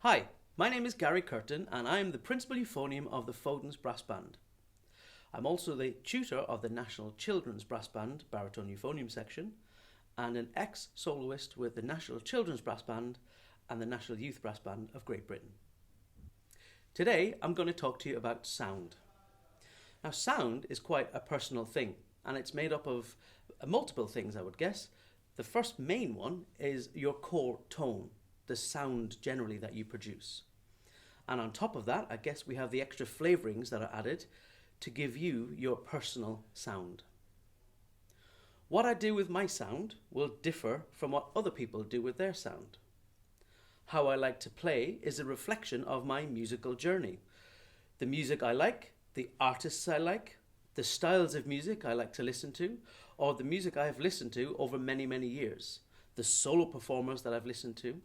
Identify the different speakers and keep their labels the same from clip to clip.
Speaker 1: Hi, my name is Gary Curtin and I am the Principal Euphonium of the Foden's Brass Band. I'm also the tutor of the National Children's Brass Band Baritone Euphonium section and an ex-soloist with the National Children's Brass Band and the National Youth Brass Band of Great Britain. Today I'm going to talk to you about sound. Now sound is quite a personal thing and it's made up of multiple things, I would guess. The first main one is your core tone, the sound generally that you produce. And on top of that, I guess we have the extra flavorings that are added to give you your personal sound. What I do with my sound will differ from what other people do with their sound. How I like to play is a reflection of my musical journey. The music I like, the artists I like, the styles of music I like to listen to, or the music I have listened to over many, many years, the solo performers that I've listened to,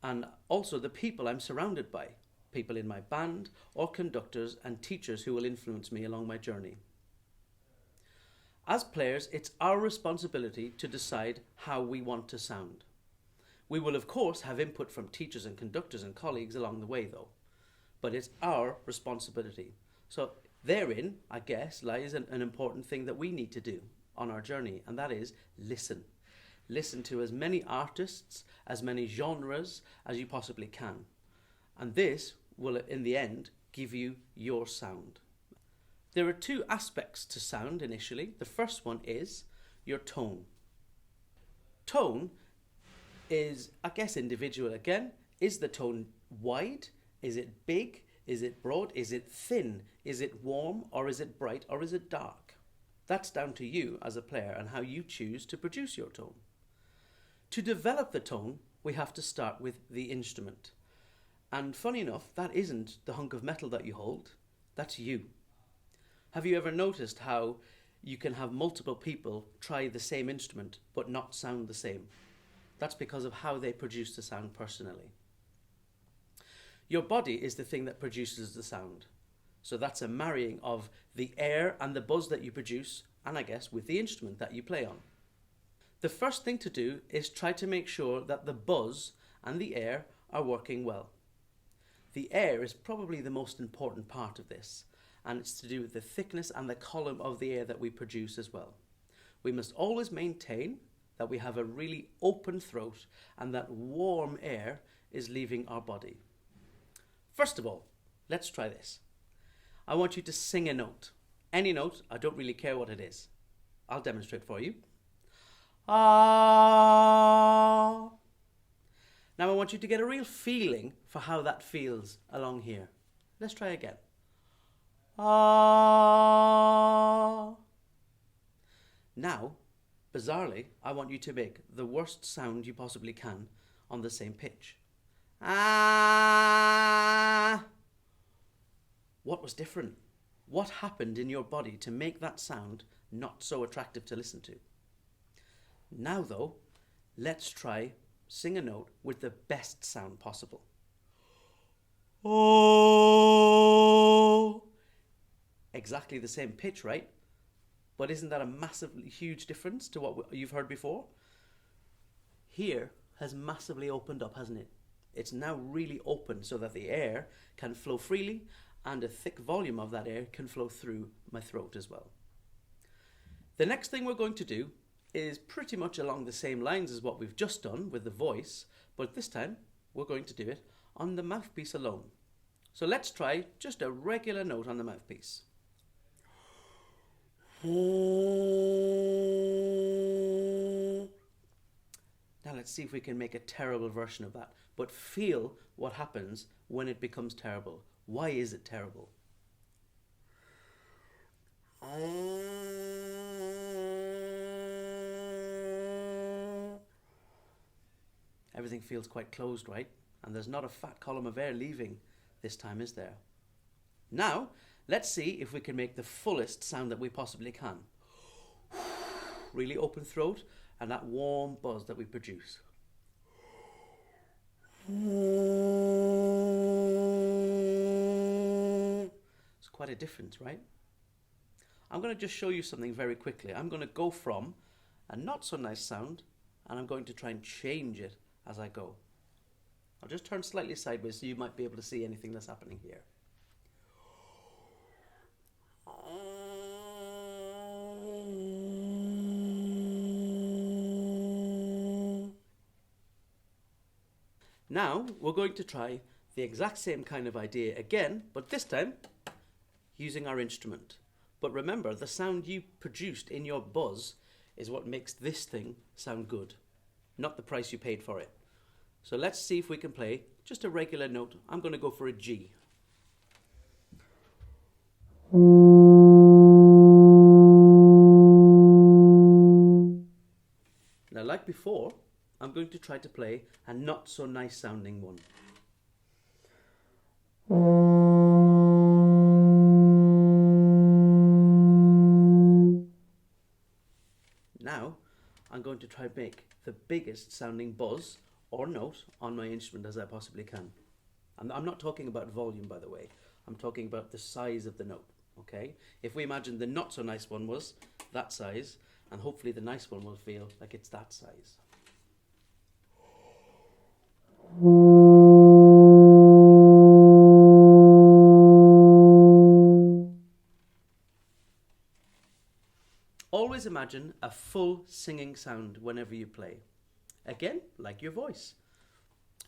Speaker 1: and also the people I'm surrounded by, people in my band or conductors and teachers who will influence me along my journey. As players, it's our responsibility to decide how we want to sound. We will of course have input from teachers and conductors and colleagues along the way though, but it's our responsibility. So therein, I guess, lies an important thing that we need to do on our journey, and that is listen. Listen to as many artists, as many genres as you possibly can. And this will, in the end, give you your sound. There are two aspects to sound initially. The first one is your tone. Tone is, I guess, individual again. Is the tone wide? Is it big? Is it broad? Is it thin? Is it warm? Or is it bright? Or is it dark? That's down to you as a player and how you choose to produce your tone. To develop the tone, we have to start with the instrument. And funny enough, that isn't the hunk of metal that you hold, that's you. Have you ever noticed how you can have multiple people try the same instrument but not sound the same? That's because of how they produce the sound personally. Your body is the thing that produces the sound. So that's a marrying of the air and the buzz that you produce, and I guess with the instrument that you play on. The first thing to do is try to make sure that the buzz and the air are working well. The air is probably the most important part of this, and it's to do with the thickness and the column of the air that we produce as well. We must always maintain that we have a really open throat and that warm air is leaving our body. First of all, let's try this. I want you to sing a note. Any note, I don't really care what it is. I'll demonstrate for you. Ah. Now I want you to get a real feeling for how that feels along here. Let's try again. Ah. Now, bizarrely, I want you to make the worst sound you possibly can on the same pitch. Ah. What was different? What happened in your body to make that sound not so attractive to listen to? Now though, let's try sing a note with the best sound possible. Oh! Exactly the same pitch, right? But isn't that a massively huge difference to what you've heard before? Here has massively opened up, hasn't it? It's now really open so that the air can flow freely and a thick volume of that air can flow through my throat as well. The next thing we're going to do is pretty much along the same lines as what we've just done with the voice, but this time we're going to do it on the mouthpiece alone. So let's try just a regular note on the mouthpiece. Now let's see if we can make a terrible version of that, but feel what happens when it becomes terrible. Why is it terrible? Everything feels quite closed, right? And there's not a fat column of air leaving this time, is there? Now, let's see if we can make the fullest sound that we possibly can. Really open throat and that warm buzz that we produce. It's quite a difference, right? I'm going to just show you something very quickly. I'm going to go from a not so nice sound and I'm going to try and change it as I go. I'll just turn slightly sideways so you might be able to see anything that's happening here. Now we're going to try the exact same kind of idea again, but this time using our instrument. But remember, the sound you produced in your buzz is what makes this thing sound good, not the price you paid for it. So let's see if we can play just a regular note. I'm going to go for a G. Now, like before, I'm going to try to play a not so nice sounding one. Now, I'm going to try and make the biggest sounding buzz or note on my instrument as I possibly can. I'm not talking about volume, by the way. I'm talking about the size of the note, okay? If we imagine the not so nice one was that size, and hopefully the nice one will feel like it's that size. Always imagine a full singing sound whenever you play. Again, like your voice.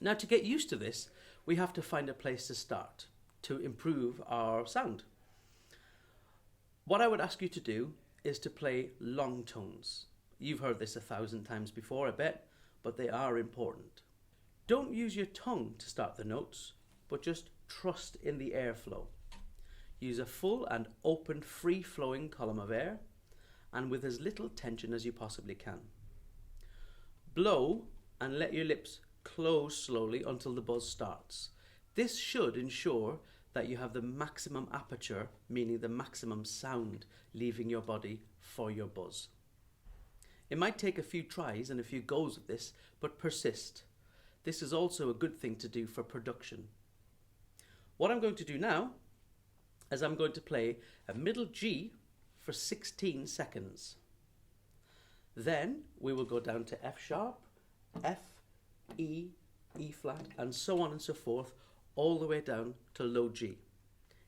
Speaker 1: Now, to get used to this, we have to find a place to start to improve our sound. What I would ask you to do is to play long tones. You've heard this 1,000 times before, I bet, but they are important. Don't use your tongue to start the notes, but just trust in the airflow. Use a full and open, free-flowing column of air, and with as little tension as you possibly can. Blow and let your lips close slowly until the buzz starts. This should ensure that you have the maximum aperture, meaning the maximum sound leaving your body for your buzz. It might take a few tries and a few goes of this, but persist. This is also a good thing to do for production. What I'm going to do now is I'm going to play a middle G for 16 seconds. Then we will go down to F sharp, F, E, E flat, and so on and so forth, all the way down to low G.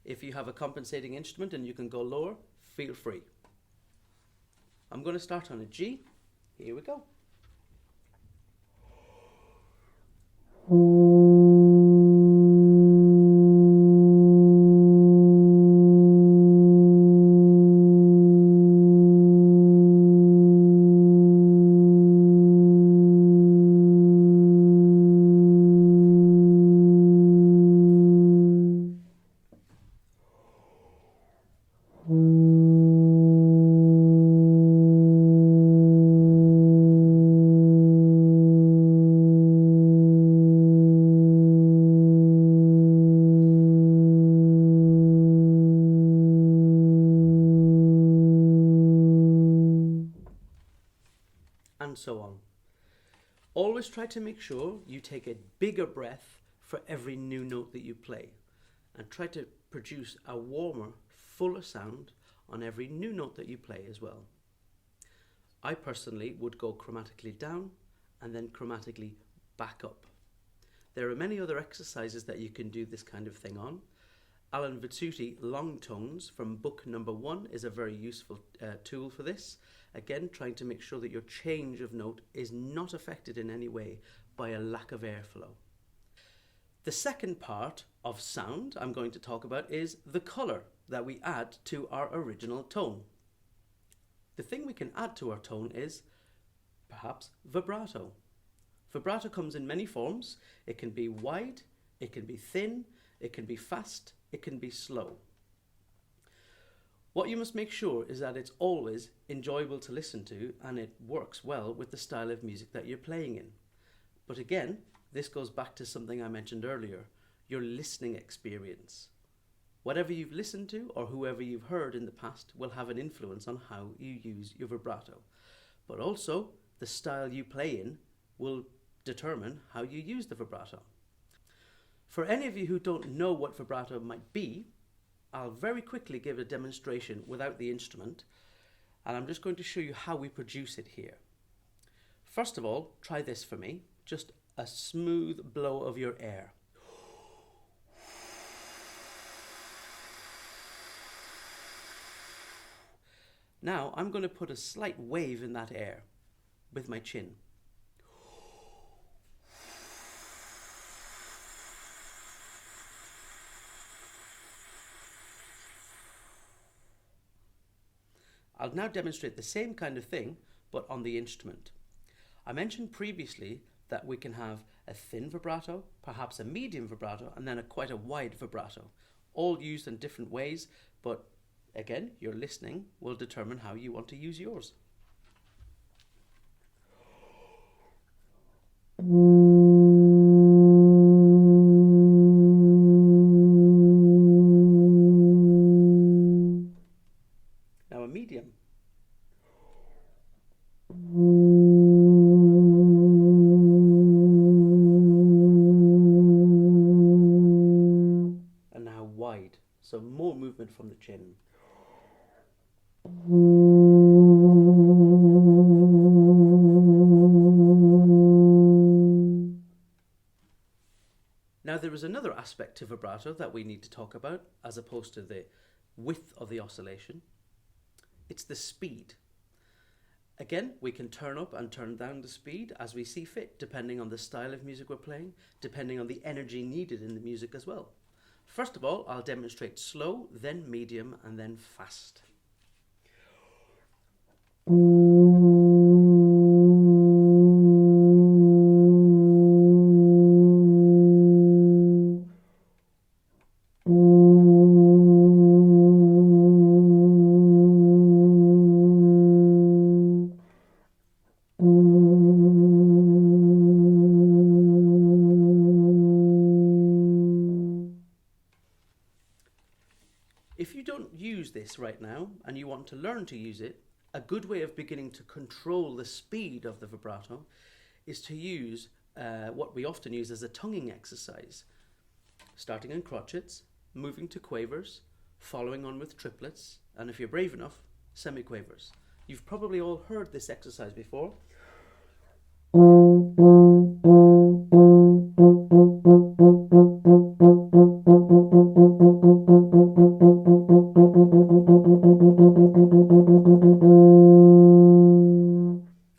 Speaker 1: If you have a compensating instrument and you can go lower, feel free. I'm going to start on a G. Here we go. And so on. Always try to make sure you take a bigger breath for every new note that you play, and try to produce a warmer, fuller sound on every new note that you play as well. I personally would go chromatically down and then chromatically back up. There are many other exercises that you can do this kind of thing on. Alan Vitsuti Long Tones from book number 1 is a very useful tool for this. Again, trying to make sure that your change of note is not affected in any way by a lack of airflow. The second part of sound I'm going to talk about is the colour that we add to our original tone. The thing we can add to our tone is perhaps vibrato. Vibrato comes in many forms. It can be wide, it can be thin, it can be fast, it can be slow. What you must make sure is that it's always enjoyable to listen to and it works well with the style of music that you're playing in. But again, this goes back to something I mentioned earlier, your listening experience. Whatever you've listened to or whoever you've heard in the past will have an influence on how you use your vibrato. But also, the style you play in will determine how you use the vibrato. For any of you who don't know what vibrato might be, I'll very quickly give a demonstration without the instrument, and I'm just going to show you how we produce it here. First of all, try this for me. Just a smooth blow of your air. Now I'm going to put a slight wave in that air with my chin. I'll now demonstrate the same kind of thing, but on the instrument. I mentioned previously that we can have a thin vibrato, perhaps a medium vibrato, and then quite a wide vibrato, all used in different ways, but again, your listening will determine how you want to use yours. Now a medium. And now wide, so more movement from the chin. Now there is another aspect to vibrato that we need to talk about as opposed to the width of the oscillation. It's the speed. Again, we can turn up and turn down the speed as we see fit, depending on the style of music we're playing, depending on the energy needed in the music as well. First of all, I'll demonstrate slow, then medium, and then fast. If you don't use this right now and you want to learn to use it, a good way of beginning to control the speed of the vibrato is to use what we often use as a tonguing exercise. Starting in crotchets, moving to quavers, following on with triplets, and if you're brave enough, semiquavers. You've probably all heard this exercise before.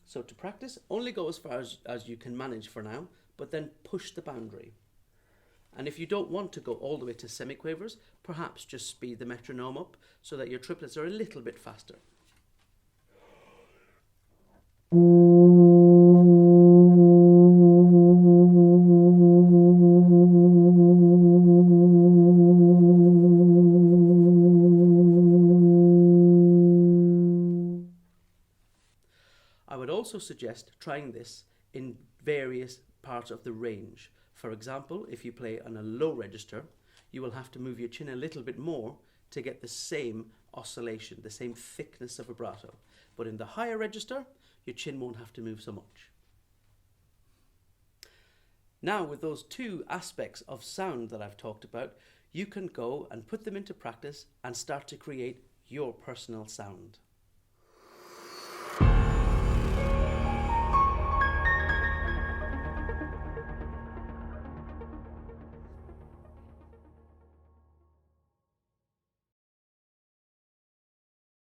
Speaker 1: So to practice, only go as far as you can manage for now, but then push the boundary. And if you don't want to go all the way to semiquavers, perhaps just speed the metronome up so that your triplets are a little bit faster. I would also suggest trying this in various parts of the range. For example, if you play on a low register, you will have to move your chin a little bit more to get the same oscillation, the same thickness of vibrato. But in the higher register, your chin won't have to move so much. Now, with those two aspects of sound that I've talked about, you can go and put them into practice and start to create your personal sound.